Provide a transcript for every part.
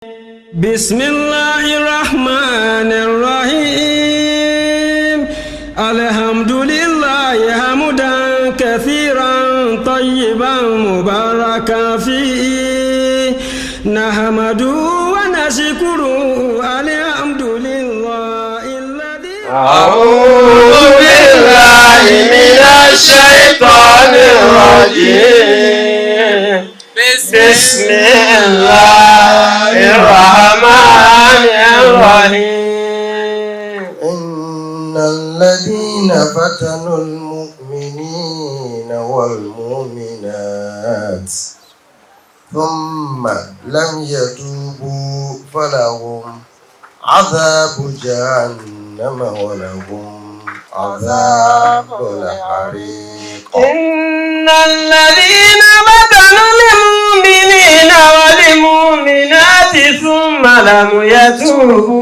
Bismillahirrahmanirrahim. Alhamdulillah hamdan kathiran tayyiban mubarakan fihi. Nahmadu wa nashkuru alhamdulillah alladhi A'udhu billahi minash shaitanir rajim. Bismillahirrahmanirrahim. Innal ladhina fatanul mu'minina wal mu'minat thumma lam yatubu falahum adhabu jahannama wa lahum adhabul hariq. Innal ladhina fatanul mu'minina wal mu'minati thumma lam yatubu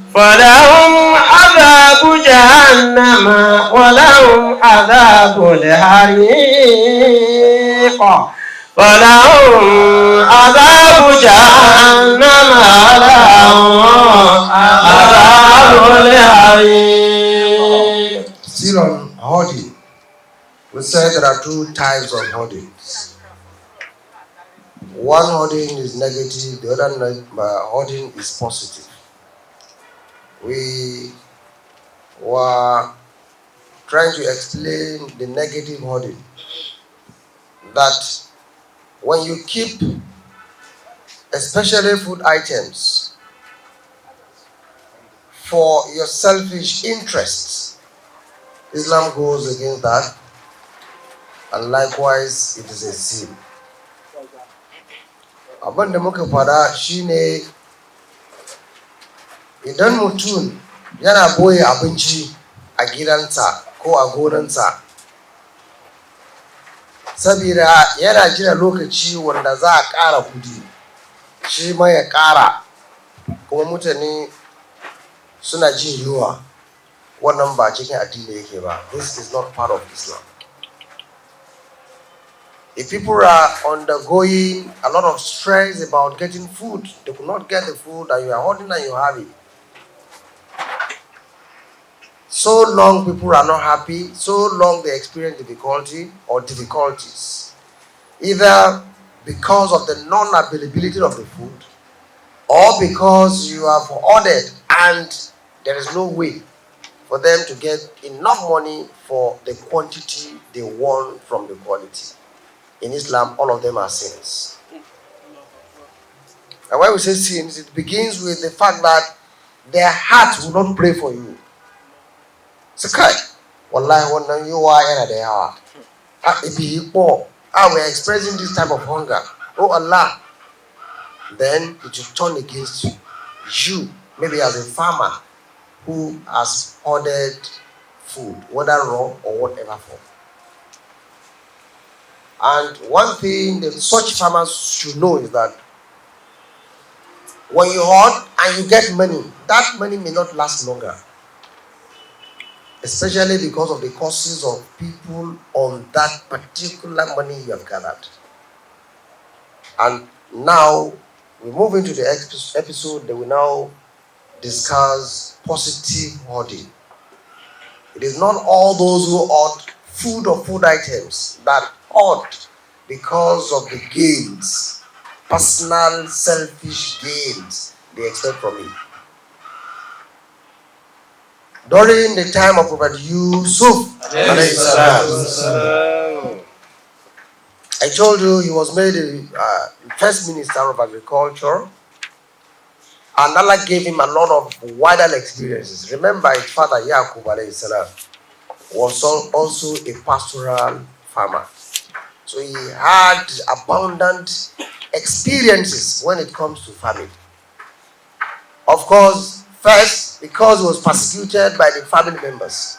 falahum adhabu jahannama wa lahum adhabul hariq. فلهم عذاب جهنم ولهم عذاب الحريق. Still on hoarding, we said there are two types of hoardings. One hoarding is negative, the other hoarding is positive. We were trying to explain the negative hoarding, that when you keep especially food items for your selfish interests, Islam goes against that, and likewise it is a sin. Abin da muka fada shine idan mutum yana boye abinci a gidansa ko a gonansa saboda yana jira lokaci wanda za a ƙara kudi, shi ma ya ƙara, kuma mutane suna jin yunwa, wannan ba cikin addini yake ba. This is not part of Islam. If people are undergoing a lot of stress about getting food, they could not get the food, and you are holding and you have it. So long people are not happy, so long they experience difficulty or difficulties, either because of the non-availability of the food or because you have ordered and there is no way for them to get enough money for the quantity they want from the quality. In Islam, all of them are sins. And when we say sins, it begins with the fact that their heart will not pray for you. Sakai, wallahi wannan yuwa yana da yawa. If we're expressing this type of hunger, oh Allah, then it will turn against you. You, maybe as a farmer who has ordered food, whether raw or whatever form. And one thing that such farmers should know is that when you hoard and you get money, that money may not last longer. Especially because of the causes of people on that particular money you have gathered. And now, we move into the episode that we now discuss positive hoarding. It is not all those who hoard food or food items that hoard because of the gains, personal selfish gains they expect from it. During the time of Prophet Yusuf, I told you he was made the first minister of agriculture, and Allah gave him a lot of wider experiences. Remember, his father Yaqub was also a pastoral farmer, so he had abundant experiences when it comes to farming. Of course, first, because he was persecuted by the family members.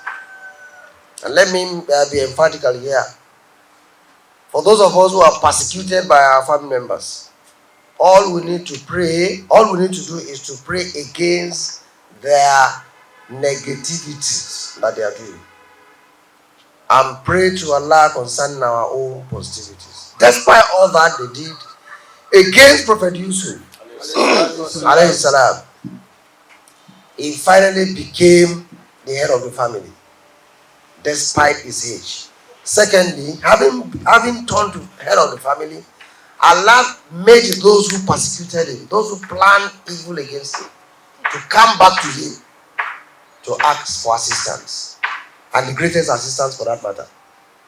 And let me be emphatical here. For those of us who are persecuted by our family members, all we need to do is to pray against their negativities that they are doing, and pray to Allah concerning our own positivities. Despite all that they did, against Prophet Yusuf, alayhi salam, he finally became the head of the family, despite his age. Secondly, having turned to head of the family, Allah made those who persecuted him, those who planned evil against him, to come back to him to ask for assistance. And the greatest assistance for that matter.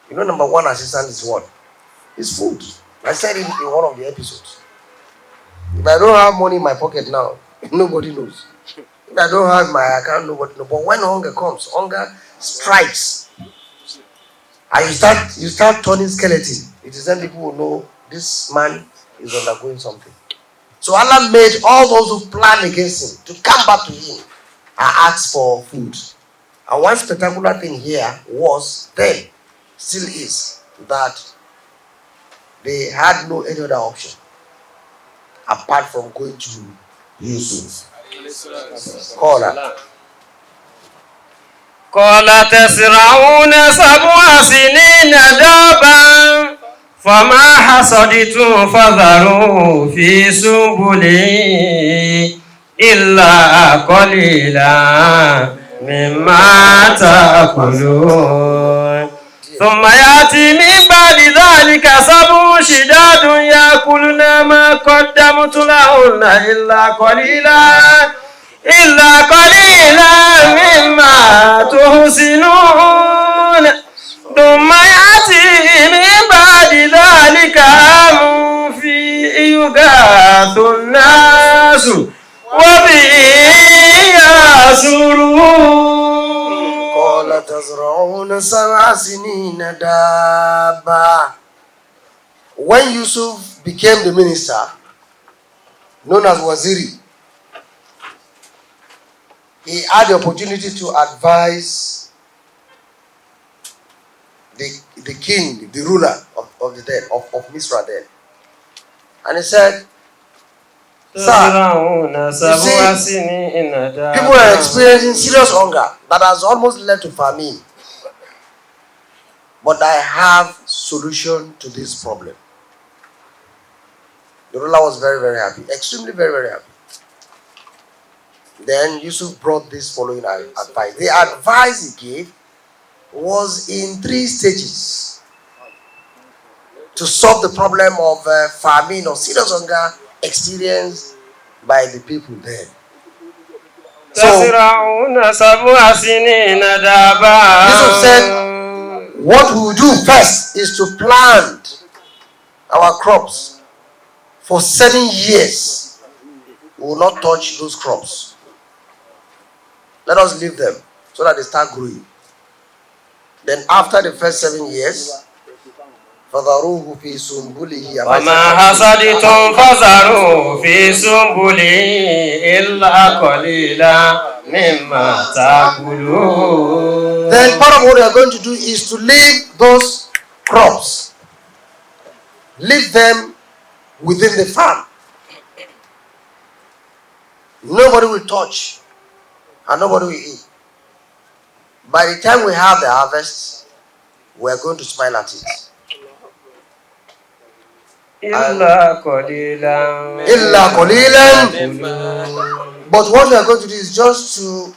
You know, number one assistance is what? It's food. I said it in one of the episodes. If I don't have money in my pocket now, nobody knows. If I don't have my account, nobody knows. But when hunger comes, hunger strikes. And you start turning skeleton. It is then people will know this man is undergoing something. So Allah made all those who plan against him to come back to him and ask for food. And one spectacular thing here was then, still is, that they had no any other option apart from going to Yusuf. Caller. قال تزرعون 7 سنين دابا فما حصدتم فذروا في سنبله إلا قليلا مما تأكلون ثم يأتي من بعد ذلك 7 شداد يأكلن ما قدمت لهن إلا قليلا مما تحسنون ثم يأتي من بعد ذلك عام فيه يغاث الناس وبه يعصرون قال تزرعون 7 سنين دابا. When Yusuf became the minister, known as Waziri, he had the opportunity to advise the king, the ruler of the then, of Misra then. And he said, Sir, you see, people are experiencing serious hunger that has almost led to famine. But I have solution to this problem. The ruler was very, very happy, extremely very, very happy. Then Yusuf brought this following advice. The advice he gave was in 3 stages to solve the problem of famine or serious hunger experienced by the people there. So Yusuf said, what we will do first is to plant our crops for 7 years. We will not touch those crops. Let us leave them so that they start growing. Then after the first 7 years, فَذَرُوهُ فِي سُنْبُلِهِ وَمَا حَصَدْتُمْ فَذَرُوهُ فِي سُنْبُلِهِ إِلَّا قَلِيلًا مِمَّا تَأْكُلُونَ. Then part of what we are going to do is to leave those crops. Leave them within the farm. Nobody will touch and nobody will eat. By the time we have the harvest, we are going to smile at it. إِلَّا قَلِيلًا. But what we are going to do is just to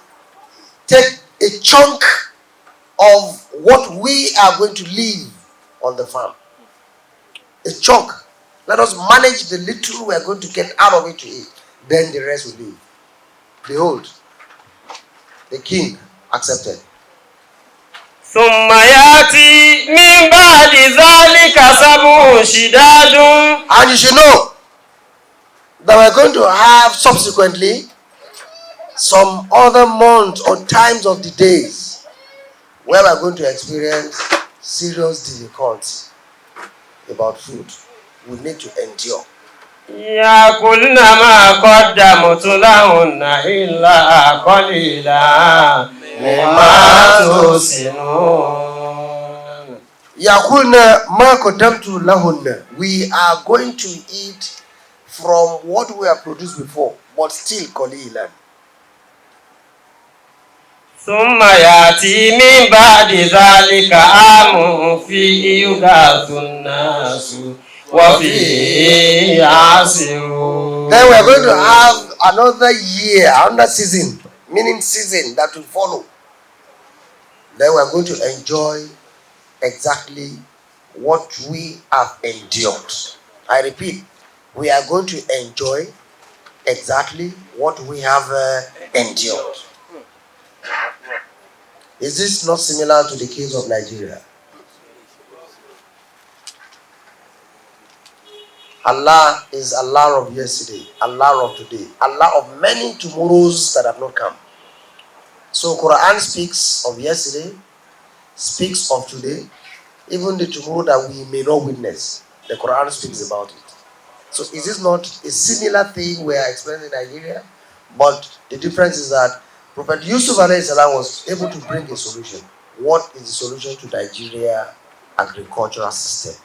take a chunk of what we are going to leave on the farm. A chunk. Let us manage the little we are going to get out of it to eat. Then the rest will leave. Behold, the king accepted. ثم يأتي من بعد ذلك 7 شداد. And you should know that we are going to have subsequently some other months or times of the days where we are going to experience serious difficulty about food. We need to endure. يأكلن ما قدمت لهن إلا قليلا مما تحسنون. يأكلن ما قدمت لهن. We are going to eat from what we have produced before, but still قليلا. ثم يأتي من بعد ذلك عام فيه يغاث الناس وفيه يعصرون. Then we are going to have another year, another season, meaning season that will follow. Then we are going to enjoy exactly what we have endured. I repeat, we are going to enjoy exactly what we have endured. Is this not similar to the case of Nigeria? Allah is Allah of yesterday, Allah of today, Allah of many tomorrows that have not come. So Quran speaks of yesterday, speaks of today, even the tomorrow that we may not witness. The Quran speaks about it. So is this not a similar thing we are experiencing in Nigeria? But the difference is that Prophet Yusuf alayhi salam was able to bring a solution. What is the solution to Nigeria agricultural system?